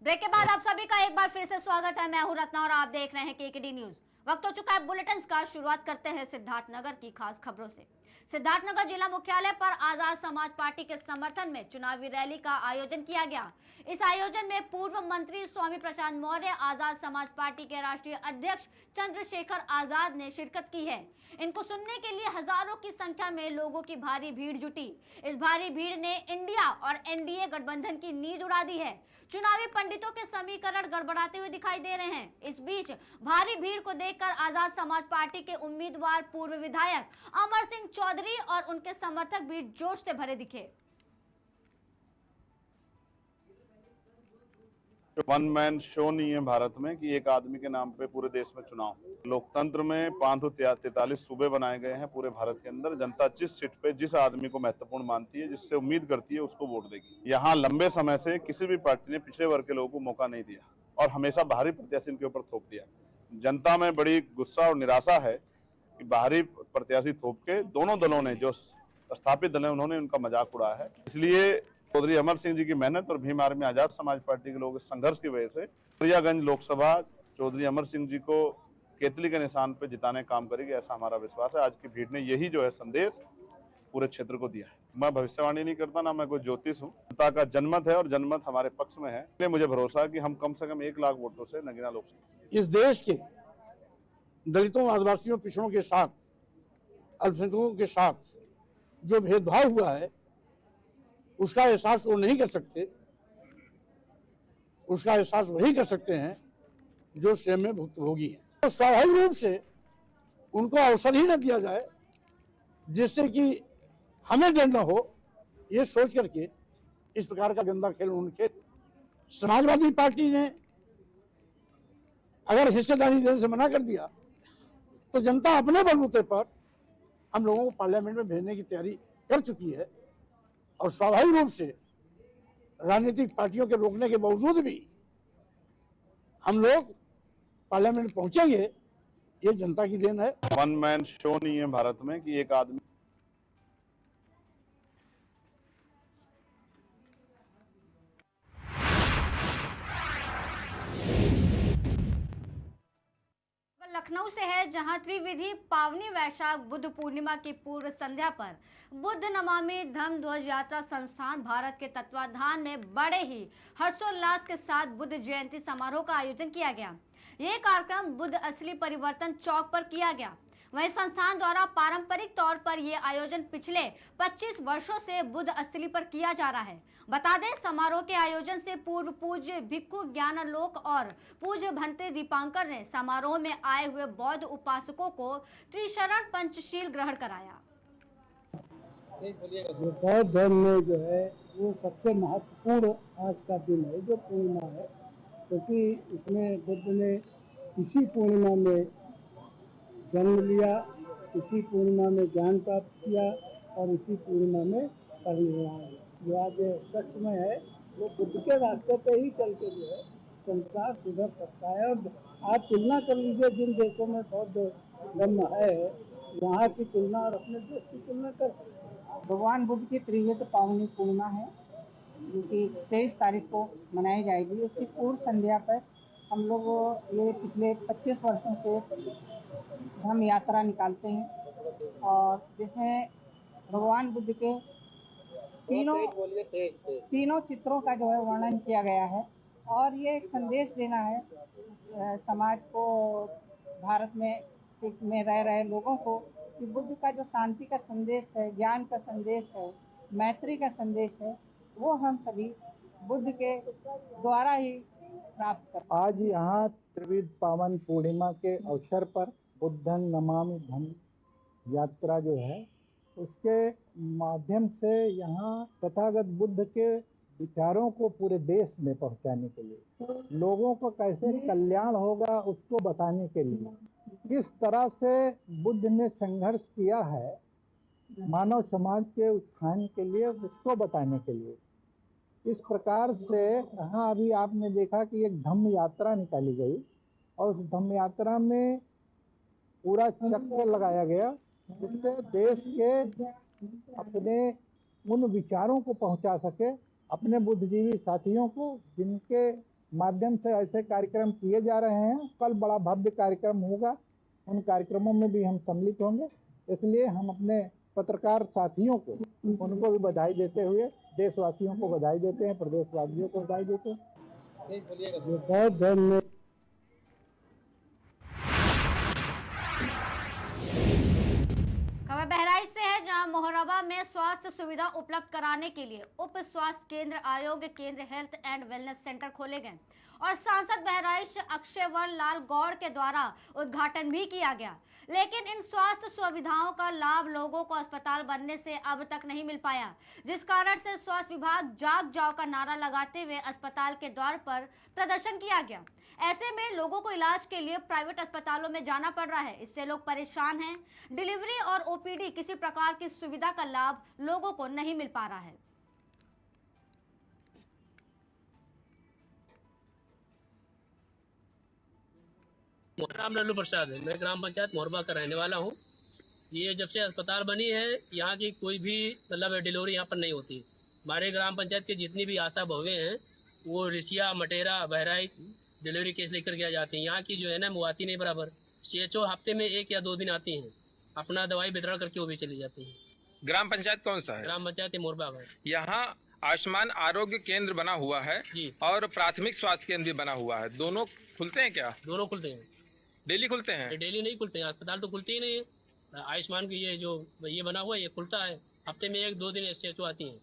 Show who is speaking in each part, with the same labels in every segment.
Speaker 1: Break के बाद आप सभी का एक बार फिर से स्वागत है। मैं हूं रत्ना और आप देख रहे हैं केकेडी न्यूज। वक्त हो चुका है बुलेटिन का। शुरुआत करते हैं सिद्धार्थनगर की खास खबरों से। सिद्धार्थनगर जिला मुख्यालय पर आजाद समाज पार्टी के समर्थन में चुनावी रैली का आयोजन किया गया। इस आयोजन में पूर्व मंत्री स्वामी प्रसाद मौर्य, आजाद समाज पार्टी के राष्ट्रीय अध्यक्ष चंद्रशेखर आजाद ने शिरकत की है। इनको सुनने के लिए हजारों की संख्या में लोगों की भारी भीड़ जुटी। इस भारी भीड़ ने इंडिया और एनडीए गठबंधन की नींद उड़ा दी है। चुनावी पंडितों के समीकरण गड़बड़ाते हुए दिखाई दे रहे हैं। इस बीच भारी भीड़ को देखकर आजाद समाज पार्टी के उम्मीदवार पूर्व विधायक अमर सिंह चौधरी और उनके समर्थक भी जोश से भरे दिखे।
Speaker 2: वन मैन शो नहीं है भारत में कि एक आदमी के नाम पे पूरे देश में चुनाव। लोकतंत्र में 543 सूबे बनाए गए हैं पूरे भारत के अंदर। जनता जिस सीट पे जिस आदमी को महत्वपूर्ण मानती है, जिससे उम्मीद करती है, उसको वोट देगी। यहाँ लंबे समय से किसी भी पार्टी ने पिछड़े वर्ग के लोगों को मौका नहीं दिया और हमेशा बाहरी प्रत्याशी इनके ऊपर थोप दिया। जनता में बड़ी गुस्सा और निराशा है कि बाहरी प्रत्याशी थोप के दोनों दलों ने, जो स्थापित दल है, उन्होंने उनका मजाक उड़ाया है। इसलिए चौधरी अमर सिंह जी की मेहनत और भीम आर्मी आजाद समाज पार्टी के लोगों के संघर्ष की वजह से गरियागंज लोकसभा चौधरी अमर सिंह जी को केतली के निशान पर जिताने का काम करेगी, ऐसा हमारा विश्वास है। आज की भीड़ ने यही जो है संदेश पूरे क्षेत्र को दिया है। मैं भविष्यवाणी नहीं करता, ना मैं कोई ज्योतिष हूँ। जनता का जनमत है और जनमत हमारे पक्ष में है। इसलिए मुझे भरोसा है कि हम कम से कम 1 लाख वोटों से नगीना लोकसभा।
Speaker 3: इस देश के दलितों, आदिवासियों, पिछड़ों के साथ, अल्पसंख्यकों के साथ जो भेदभाव हुआ है, उसका एहसास वो नहीं कर सकते। उसका एहसास वही कर सकते हैं जो स्वयं में भुक्तभोगी है। तो स्वाभाविक रूप से उनको अवसर ही न दिया जाए जिससे कि हमें डर न हो, ये सोच करके इस प्रकार का गंदा खेल उन्होंने खेल। समाजवादी पार्टी ने अगर हिस्सेदारी देने से मना कर दिया तो जनता अपने बलबूते पर हम लोगों को पार्लियामेंट में भेजने की तैयारी कर चुकी है और स्वाभाविक रूप से राजनीतिक पार्टियों के रोकने के बावजूद भी हम लोग पार्लियामेंट पहुंचेंगे। ये जनता की देन है।
Speaker 2: वन मैन शो नहीं है भारत में कि एक आदमी।
Speaker 1: लखनऊ से है, जहां त्रिविधि पावनी वैशाख बुद्ध पूर्णिमा की पूर्व संध्या पर बुद्ध नमामि धम्म ध्वज यात्रा संस्थान भारत के तत्वाधान में बड़े ही हर्षोल्लास के साथ बुद्ध जयंती समारोह का आयोजन किया गया। ये कार्यक्रम बुद्ध असली परिवर्तन चौक पर किया गया। वहीं संस्थान द्वारा पारंपरिक तौर पर यह आयोजन पिछले 25 वर्षों से बुद्ध अस्थली पर किया जा रहा है। बता दें, समारोह के आयोजन से पूर्व पूज्य भिक्खु ज्ञानालोक और पूज्य भंते दीपांकर ने समारोह में आए हुए बौद्ध उपासकों को त्रिशरण पंचशील ग्रहण कराया।
Speaker 4: बौद्ध धर्म में जो है वो सबसे महत्वपूर्ण आज का दिन है, जो पूर्णिमा है, क्योंकि इसमें बुद्ध ने इसी पूर्णिमा में जन्म लिया, इसी पूर्णिमा में ज्ञान प्राप्त किया और इसी पूर्णिमा में परिनिर्वाण हुआ। जो आज कष्ट में है वो बुद्ध के रास्ते पे ही चल के जो है संसार सुधर सकता है। और आप तुलना कर लीजिए, जिन देशों में बौद्ध धर्म है वहाँ की तुलना और अपने देश की तुलना कर सकते हैं।
Speaker 5: भगवान बुद्ध की त्रिविध पावनी पूर्णिमा है, जो कि 23 तारीख को मनाई जाएगी। उसकी पूर्व संध्या पर हम लोग ये पिछले 25 वर्षों से धम्म यात्रा निकालते हैं और जिसमें भगवान बुद्ध के तीनों चित्रों का जो है वर्णन किया गया है। और ये एक संदेश देना है समाज को, भारत में रह रहे लोगों को, कि बुद्ध का जो शांति का संदेश है, ज्ञान का संदेश है, मैत्री का संदेश है, वो हम सभी बुद्ध के द्वारा ही प्राप्त कर।
Speaker 4: आज यहाँ त्रिविध पावन पूर्णिमा के अवसर पर बुद्धं नमामि धम्म यात्रा जो है उसके माध्यम से यहाँ तथागत बुद्ध के विचारों को पूरे देश में पहुँचाने के लिए, लोगों को कैसे कल्याण होगा उसको बताने के लिए, किस तरह से बुद्ध ने संघर्ष किया है मानव समाज के उत्थान के लिए, उसको बताने के लिए। इस प्रकार से यहाँ अभी आपने देखा कि एक धम्म यात्रा निकाली गई और उस धम्म यात्रा में पूरा चक्र लगाया गया, जिससे देश के अपने उन विचारों को पहुंचा सके अपने बुद्धिजीवी साथियों को, जिनके माध्यम से ऐसे कार्यक्रम किए जा रहे हैं। कल बड़ा भव्य कार्यक्रम होगा, उन कार्यक्रमों में भी हम सम्मिलित होंगे। इसलिए हम अपने पत्रकार साथियों को उनको भी बधाई देते हुए देशवासियों को बधाई देते हैं, प्रदेशवासियों को बधाई देते हैं। बहुत धन्यवाद।
Speaker 1: खबर बहराइच से है, जहां मोहरबा में स्वास्थ्य सुविधा उपलब्ध कराने के लिए उप स्वास्थ्य केंद्र, आरोग्य केंद्र, हेल्थ एंड वेलनेस सेंटर खोले गए और सांसद बहराइच अक्षयवर लाल गौड़ के द्वारा उद्घाटन भी किया गया। लेकिन इन स्वास्थ्य सुविधाओं का लाभ लोगों को अस्पताल बनने से अब तक नहीं मिल पाया, जिस कारण से स्वास्थ्य विभाग जाग जाओ का नारा लगाते हुए अस्पताल के द्वार पर प्रदर्शन किया गया। ऐसे में लोगों को इलाज के लिए प्राइवेट अस्पतालों में जाना पड़ रहा है। इससे लोग परेशान हैं। डिलीवरी और ओपीडी किसी प्रकार की सुविधा का लाभ लोगों को नहीं मिल पा रहा है।
Speaker 6: नाम लल्लू प्रसाद है। मैं ग्राम पंचायत मोरबा का रहने वाला हूँ। ये जब से अस्पताल बनी है, यहाँ की कोई भी मतलब डिलीवरी यहाँ पर नहीं होती। हमारे ग्राम पंचायत के जितनी भी आशा बहुएँ हैं वो रिसिया, मटेरा, बहराइच डिलीवरी केस लेकर के आ जाती हैं। यहाँ की जो है ना वो आती नहीं बराबर। CHO हफ्ते में 1 या 2 दिन आती हैं, अपना दवाई वितरण करके वो भी चली जाती हैं।
Speaker 7: ग्राम पंचायत कौन सा है?
Speaker 6: ग्राम पंचायत मोरबा है।
Speaker 7: यहाँ आयुष्मान आरोग्य केंद्र बना हुआ है
Speaker 6: जी,
Speaker 7: और प्राथमिक स्वास्थ्य केंद्र भी बना हुआ है। दोनों खुलते हैं क्या?
Speaker 6: दोनों खुलते हैं।
Speaker 7: डेली खुलते हैं?
Speaker 6: डेली नहीं खुलते हैं, अस्पताल तो खुलते ही नहीं है। आयुष्मान की ये जो ये बना हुआ है ये खुलता है, हफ्ते में 1-2 दिन CHO आती हैं।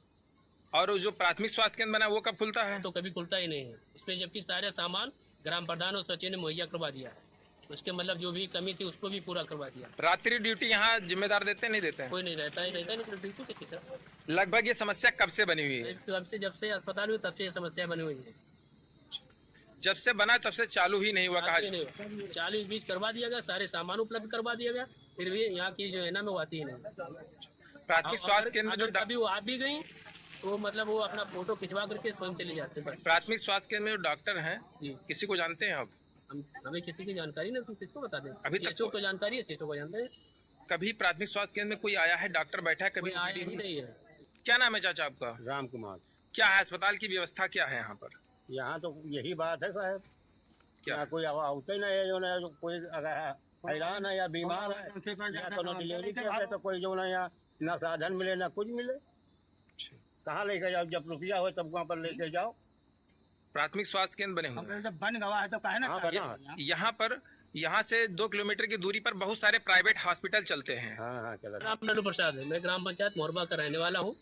Speaker 7: और जो प्राथमिक स्वास्थ्य केंद्र बना है वो कब खुलता है?
Speaker 6: तो कभी खुलता ही नहीं है इसमें, जबकि सारे सामान ग्राम प्रधान और सचिव ने मुहैया करवा दिया। उसके मतलब जो भी कमी थी उसको भी पूरा करवा दिया।
Speaker 7: रात्रि ड्यूटी यहाँ जिम्मेदार देते नहीं देते हैं?
Speaker 6: कोई नहीं रहता नहीं तो ड्यूटी किसी तरह।
Speaker 7: लगभग ये समस्या कब से बनी हुई है?
Speaker 6: जब से अस्पताल हुई तब से ये समस्या बनी हुई है।
Speaker 7: जब से बना तब से चालू ही नहीं हुआ कहा?
Speaker 6: 40 बीज करवा दिया गया, सारे सामान उपलब्ध करवा दिया गया, फिर भी यहाँ की जो है ना वो आती ही नहीं।
Speaker 7: प्राथमिक स्वास्थ्य केंद्र जो
Speaker 6: कभी वो आ भी गई तो मतलब वो अपना फोटो खिंचवा करके स्वयं चले जाते हैं।
Speaker 7: प्राथमिक स्वास्थ्य केंद्र में जो डॉक्टर हैं किसी को जानते हैं? अब
Speaker 6: हमें किसी की जानकारी नहीं, तुम किसको बता दें?
Speaker 7: अभी तक
Speaker 6: CHO को जानकारी है, CHO को जानते हैं।
Speaker 7: कभी प्राथमिक स्वास्थ्य केंद्र में कोई आया है, डॉक्टर बैठा है कभी?
Speaker 6: आया ही नहीं है।
Speaker 7: क्या नाम है चाचा आपका?
Speaker 8: राम कुमार।
Speaker 7: क्या है अस्पताल की व्यवस्था, क्या है यहाँ पर?
Speaker 8: यहाँ तो यही बात है साहब,
Speaker 7: क्या
Speaker 8: यहाँ कोई आवते नहीं है, जो ना जो कोई अगर हैरान है या बीमार है या तो डिलीवरी के तो कोई जो ना यहाँ ना साधन मिले ना कुछ मिले। कहाँ लेके जाओ? जब रुपया हो तब वहाँ पर लेके जाओ।
Speaker 7: प्राथमिक स्वास्थ्य केंद्र बने हुए हैं।
Speaker 8: जब बन गवा है तो कहे ना
Speaker 7: यहाँ पर, यहाँ से 2 किलोमीटर की दूरी पर बहुत सारे प्राइवेट हॉस्पिटल चलते हैं।
Speaker 8: हाँ चलो।
Speaker 6: नाम लल्लू प्रसाद है। मैं ग्राम पंचायत मोरबा का रहने वाला हूँ।